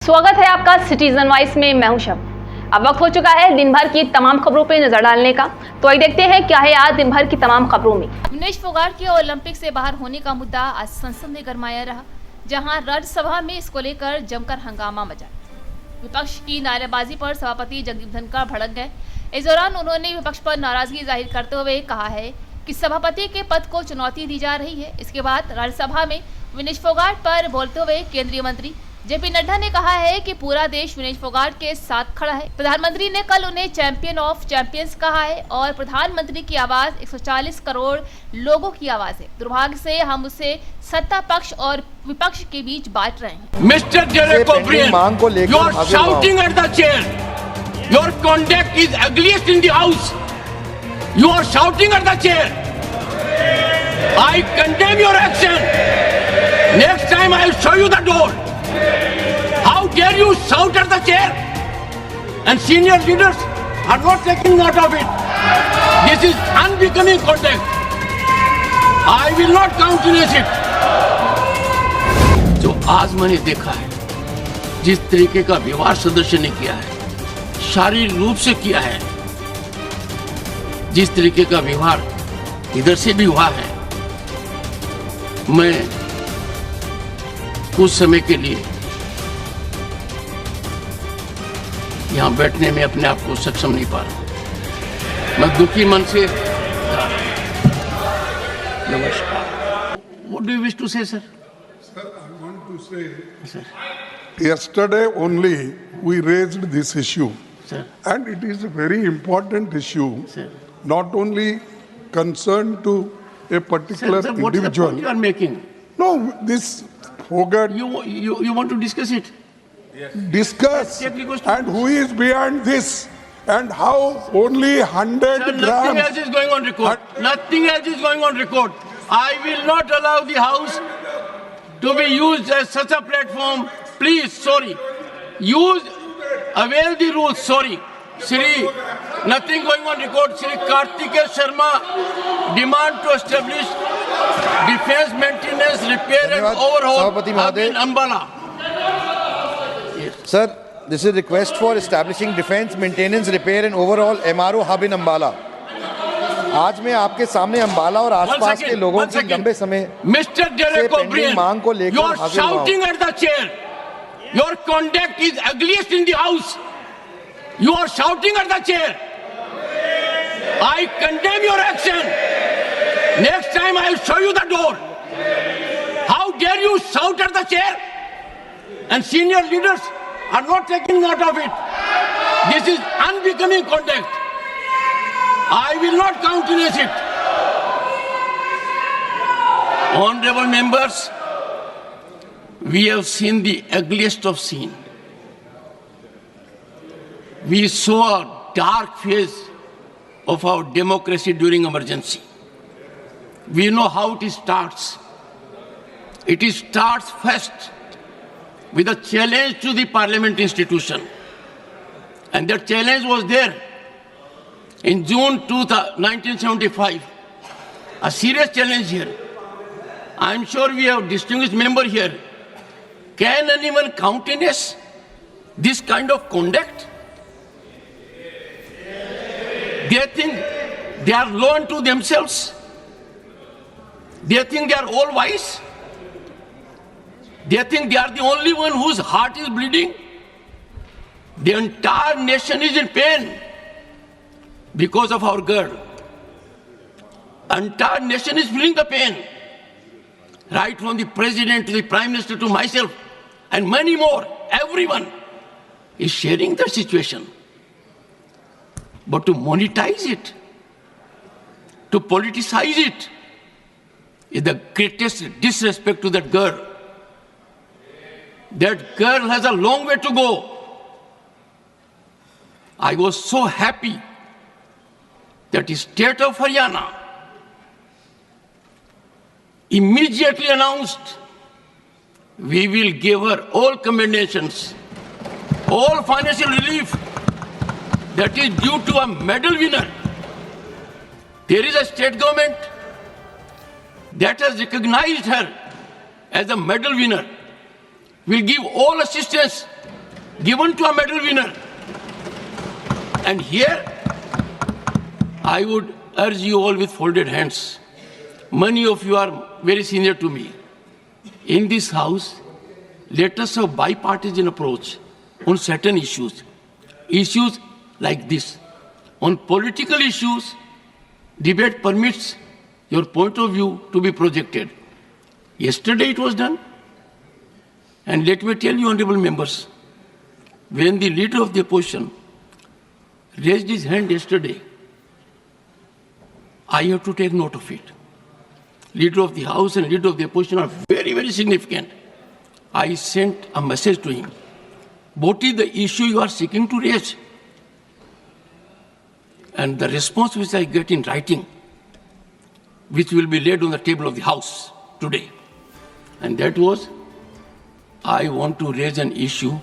स्वागत है आपका सिटीजन वॉइस में। मैं हूं शब। अब वक्त हो चुका है दिन भर की तमाम खबरों पर नजर डालने का, तो आइए देखते हैं क्या है आज दिन भर की तमाम खबरों में। विनेश फोगाट के ओलंपिक से बाहर होने का मुद्दा आज संसद में गरमाया रहा, जहां राज्यसभा में इसको लेकर जमकर हंगामा मचा। विपक्ष की नारेबाजी पर सभापति जगदीप धनखड़ भड़क गए। इस दौरान उन्होंने विपक्ष पर नाराजगी जाहिर करते हुए कहा है कि सभापति के पद को चुनौती दी जा रही है। इसके बाद राज्यसभा में विनेश फोगाट पर बोलते हुए केंद्रीय मंत्री जेपी नड्डा ने कहा है कि पूरा देश विनेश फोगाट के साथ खड़ा है। प्रधानमंत्री ने कल उन्हें चैंपियन ऑफ चैंपियंस कहा है और प्रधानमंत्री की आवाज 140 करोड़ लोगों की आवाज है। दुर्भाग्य से हम उसे सत्ता पक्ष और विपक्ष के बीच बांट रहे हैं। Mister Derek O'Brien, you are shouting at the chair. Your conduct is ugliest in the house. You are shouting at the chair. I condemn your action. Next time I will show you the door. How dare you shout at the chair? And senior leaders are not taking note of it. This is unbecoming conduct. I will not countenance it. जो आज मैंने देखा है, जिस तरीके का व्यवहार सदस्य ने किया है, शारीरिक रूप से किया है, जिस तरीके का व्यवहार इधर से भी हुआ है, मैं कुछ समय के लिए यहां बैठने में अपने आप को सक्षम नहीं पा रहा। मैं दुखी मन से नमस्कार। What do you wish to say, sir? Sir, I want to say, sir, yesterday only we raised this issue, sir, and it is a very important issue, sir, not only concerned to a particular sir, what is the individual. point you are making? No, this Fogarty You want to discuss it? discuss, Take the question. and who is behind this, and how only 100 Sir, nothing grams. else is going on record. Nothing else is going on record. I will not allow the house to be used as such a platform. Please, sorry. Avail the rules, sorry. Shri, nothing going on record. Shri Kartikeya Sharma demand to establish defense maintenance, repair and overhaul hub in Ambala. Sir, this is a request for establishing defense maintenance, repair and overhaul MRO hub in Ambala. आज मैं आपके सामने अंबाला और आसपास के लोगों की लंबे समय Mr. Derek O'Brien, मांग को you लेकर are हाजिर हुआ shouting at the chair. Your conduct is ugliest in the house. You are shouting at the chair. I condemn your action. Next time I will show you the door. How dare you shout at the chair? And senior leaders are not taking note of it. This is unbecoming conduct. I will not countenance it. Honorable members, we have seen the ugliest of scene. We saw a dark phase of our democracy during emergency. We know how it starts. It starts first with a challenge to the parliament institution. And that challenge was there in June 1975. A serious challenge here. I am sure we have distinguished member here. Can anyone countenance this kind of conduct? They think they are law unto themselves. They think they are all wise. They think they are the only one whose heart is bleeding. The entire nation is in pain because of our girl. Entire nation is feeling the pain. Right from the president to the prime minister to myself and many more, everyone is sharing that situation. But to monetize it, to politicize it, is the greatest disrespect to that girl. That girl has a long way to go. I was so happy that the state of Haryana immediately announced we will give her all commendations, all financial relief that is due to a medal winner. There is a state government that has recognized her as a medal winner. Will give all assistance given to a medal winner. And here, I would urge you all with folded hands. Many of you are very senior to me. In this house, let us have bipartisan approach on certain issues. Issues like this. On political issues, debate permits your point of view to be projected. Yesterday it was done. And let me tell you, honorable members, when the leader of the opposition raised his hand yesterday, I have to take note of it. Leader of the House and leader of the opposition are very, very significant. I sent a message to him. What is the issue you are seeking to raise? And the response which I get in writing, which will be laid on the table of the House today, and that was, I want to raise an issue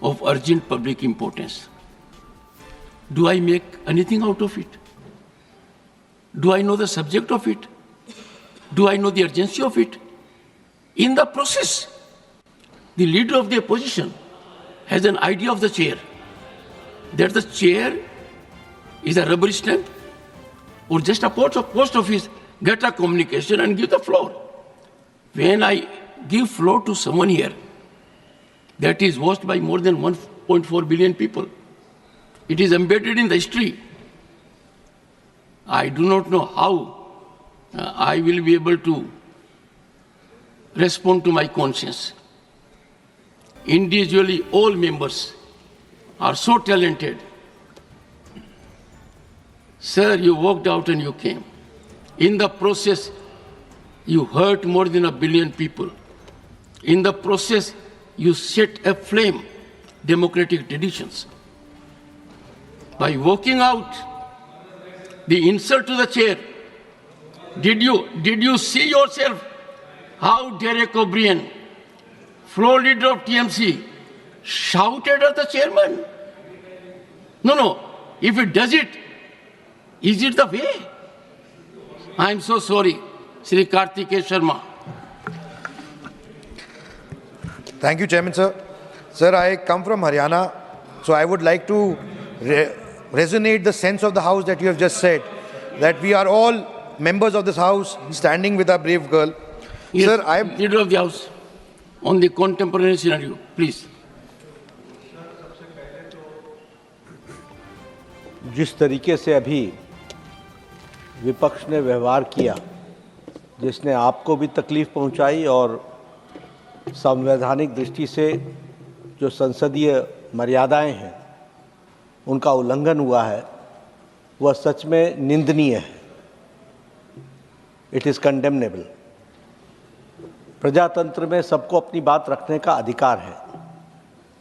of urgent public importance. Do I make anything out of it? Do I know the subject of it? Do I know the urgency of it? In the process, the leader of the opposition has an idea of the chair, that the chair is a rubber stamp or just a post office, get a communication and give the floor. When I give floor to someone here that is watched by more than 1.4 billion people, it is embedded in the history. I do not know how I will be able to respond to my conscience. Individually, all members are so talented. Sir, you walked out and you came. In the process, you hurt more than 1 billion people. In the process, you set aflame democratic traditions. By walking out, the insult to the chair, did you see yourself how Derek O'Brien, floor leader of TMC, shouted at the chairman? No. If it does it, is it the way? I am so sorry, Sri Kartikeya Sharma. Thank you, Chairman, sir. Sir, I come from Haryana, so I would like to resonate the sense of the House that you have just said, that we are all members of this House standing with our brave girl. Yes, Sir, I am leader of the House, on the contemporary scenario, please. जिस तरीके से अभी विपक्ष ने व्यवहार किया, जिसने आपको भी तकलीफ पहुंचाई और संवैधानिक दृष्टि से जो संसदीय मर्यादाएं हैं उनका उल्लंघन हुआ है, वह सच में निंदनीय है। It is condemnable. प्रजातंत्र में सबको अपनी बात रखने का अधिकार है,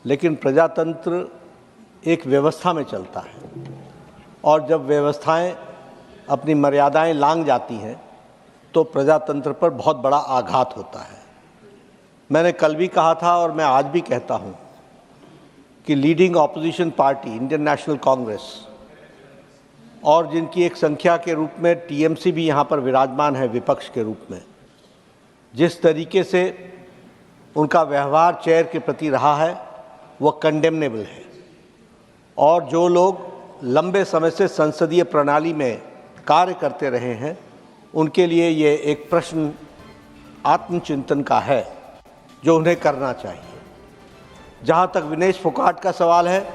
लेकिन प्रजातंत्र एक व्यवस्था में चलता है और जब व्यवस्थाएं अपनी मर्यादाएं लांघ जाती हैं तो प्रजातंत्र पर बहुत बड़ा आघात होता है। मैंने कल भी कहा था और मैं आज भी कहता हूं कि leading opposition party Indian national Congress और जिनकी एक संख्या के रूप में टीएमसी भी यहाँ पर विराजमान है विपक्ष के रूप में, जिस तरीके से उनका व्यवहार चेयर के प्रति रहा है वह कंडेमनेबल है। और जो लोग लंबे समय से संसदीय प्रणाली में कार्य करते रहे हैं उनके लिए ये एक प्रश्न आत्मचिंतन का है जो उन्हें करना चाहिए। जहाँ तक विनेश फोगाट का सवाल है,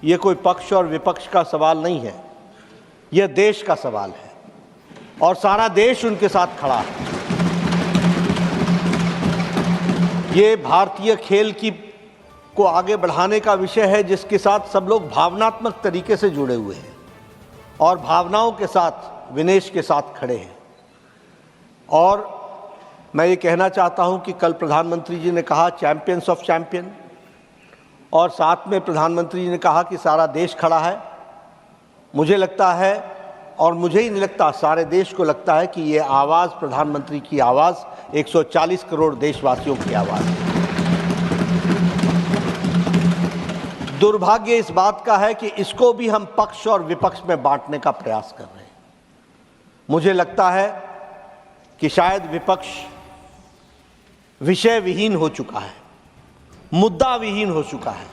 ये कोई पक्ष और विपक्ष का सवाल नहीं है, यह देश का सवाल है और सारा देश उनके साथ खड़ा है। ये भारतीय खेल को आगे बढ़ाने का विषय है जिसके साथ सब लोग भावनात्मक तरीके से जुड़े हुए हैं और भावनाओं के साथ विनेश के साथ खड़े हैं। और मैं ये कहना चाहता हूं कि कल प्रधानमंत्री जी ने कहा चैंपियंस ऑफ चैंपियन, और साथ में प्रधानमंत्री जी ने कहा कि सारा देश खड़ा है। मुझे लगता है, और मुझे ही नहीं लगता, सारे देश को लगता है कि ये आवाज़ प्रधानमंत्री की आवाज़ 140 करोड़ देशवासियों की आवाज़ है। दुर्भाग्य इस बात का है कि इसको भी हम पक्ष और विपक्ष में बांटने का प्रयास कर रहे हैं। मुझे लगता है कि शायद विपक्ष विषय विहीन हो चुका है मुद्दा विहीन हो चुका है।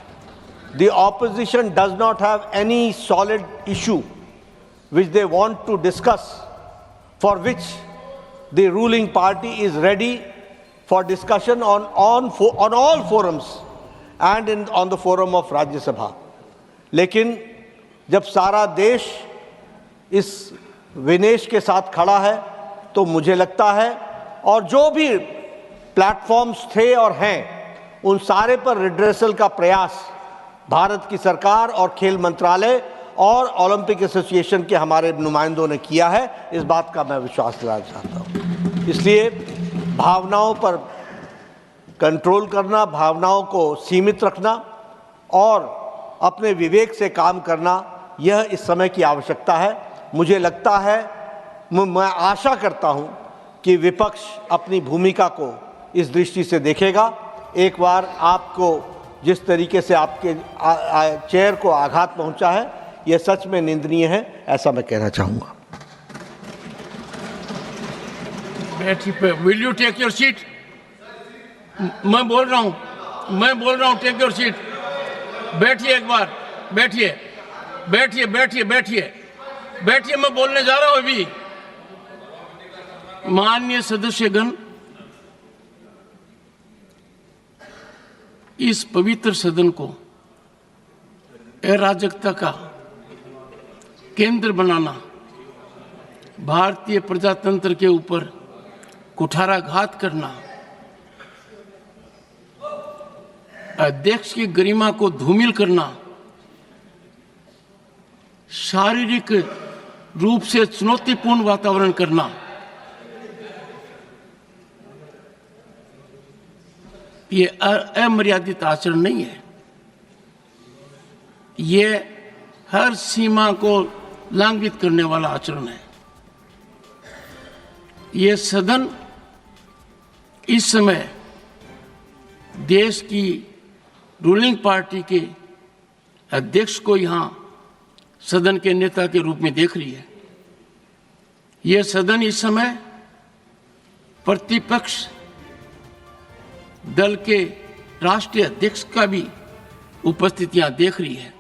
The opposition does not have any solid issue which they want to discuss, for which the ruling party is ready for discussion on all forums and on the forum of Rajya Sabha. लेकिन जब सारा देश इस विनेश के साथ खड़ा है तो मुझे लगता है, और जो भी प्लेटफॉर्म्स थे और हैं, उन सारे पर रिड्रेसल का प्रयास भारत की सरकार और खेल मंत्रालय और ओलंपिक एसोसिएशन के हमारे नुमाइंदों ने किया है। इस बात का मैं विश्वास दिलाना चाहता हूँ। इसलिए भावनाओं पर कंट्रोल करना, भावनाओं को सीमित रखना और अपने विवेक से काम करना, यह इस समय की आवश्यकता है। मुझे लगता है, मैं आशा करता हूं कि विपक्ष अपनी भूमिका को इस दृष्टि से देखेगा। एक बार आपको जिस तरीके से आपके चेयर को आघात पहुंचा है, यह सच में निंदनीय है, ऐसा मैं कहना चाहूंगा। Will you take your seat? मैं बोल रहा हूं, टेक योर सीट। बैठिए, एक बार बैठिए, मैं बोलने जा रहा हूं अभी। माननीय सदस्यगण, इस पवित्र सदन को अराजकता का केंद्र बनाना, भारतीय प्रजातंत्र के ऊपर कुठाराघात करना, अध्यक्ष की गरिमा को धूमिल करना, शारीरिक रूप से चुनौतीपूर्ण वातावरण करना, ये अमर्यादित आचरण नहीं है। ये हर सीमा को लंघित करने वाला आचरण है। ये सदन इस समय देश की रूलिंग पार्टी के अध्यक्ष को यहां सदन के नेता के रूप में देख रही है। यह सदन इस समय प्रतिपक्ष दल के राष्ट्रीय अध्यक्ष का भी उपस्थितियां देख रही है,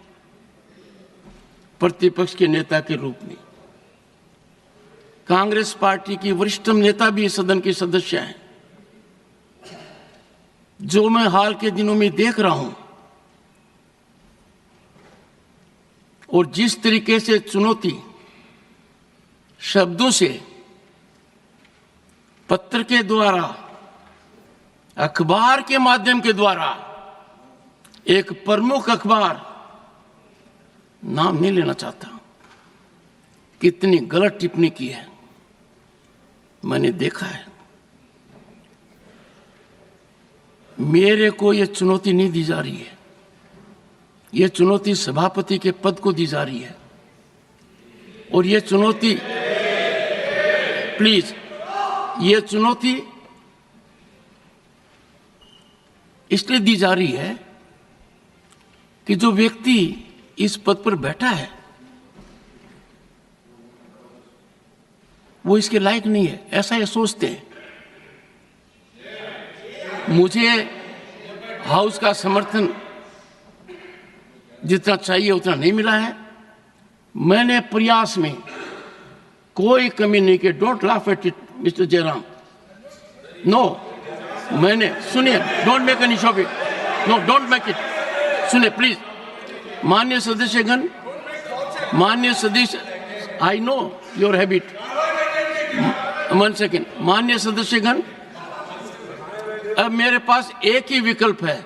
प्रतिपक्ष के नेता के रूप में। कांग्रेस पार्टी की वरिष्ठतम नेता भी इस सदन के सदस्य हैं। जो मैं हाल के दिनों में देख रहा हूं और जिस तरीके से चुनौती शब्दों से, पत्र के द्वारा, अखबार के माध्यम के द्वारा, एक प्रमुख अखबार, नाम नहीं लेना चाहता, कितनी गलत टिप्पणी की है, मैंने देखा है। मेरे को यह चुनौती नहीं दी जा रही है, यह चुनौती सभापति के पद को दी जा रही है। और यह चुनौती, प्लीज, यह चुनौती इसलिए दी जा रही है कि जो व्यक्ति इस पद पर बैठा है वो इसके लायक नहीं है, ऐसा ये सोचते हैं। मुझे हाउस का समर्थन जितना चाहिए उतना नहीं मिला है। मैंने प्रयास में कोई कमी नहीं की। Don't laugh at it mister Jayaram. No, मैंने, सुनिए, don't make any shop it, no, don't make it. सुनिए प्लीज, माननीय सदस्यगण, माननीय सदस्य, I know your habit, 1 second. माननीय सदस्यगण, अब मेरे पास एक ही विकल्प है।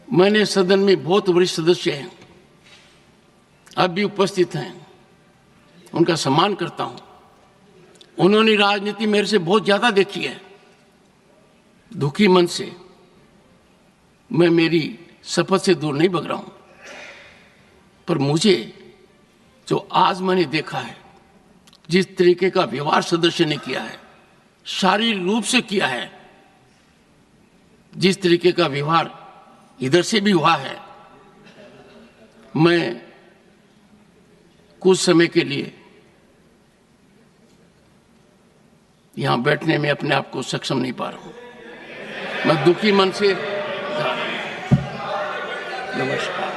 मैंने सदन में बहुत वरिष्ठ सदस्य हैं, अब भी उपस्थित हैं, उनका सम्मान करता हूं। उन्होंने राजनीति मेरे से बहुत ज्यादा देखी है। दुखी मन से मैं मेरी शपथ से दूर नहीं भग रहा हूं, पर मुझे जो आज मैंने देखा है, जिस तरीके का व्यवहार सदस्य ने किया है, शारीरिक रूप से किया है, जिस तरीके का व्यवहार इधर से भी हुआ है, मैं कुछ समय के लिए यहां बैठने में अपने आप को सक्षम नहीं पा रहा हूं। मैं दुखी मन से नमस्कार।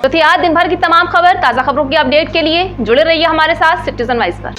तो थी आज दिन भर की तमाम खबर। ताज़ा खबरों की अपडेट के लिए जुड़े रहिए हमारे साथ सिटीजन वाइस पर।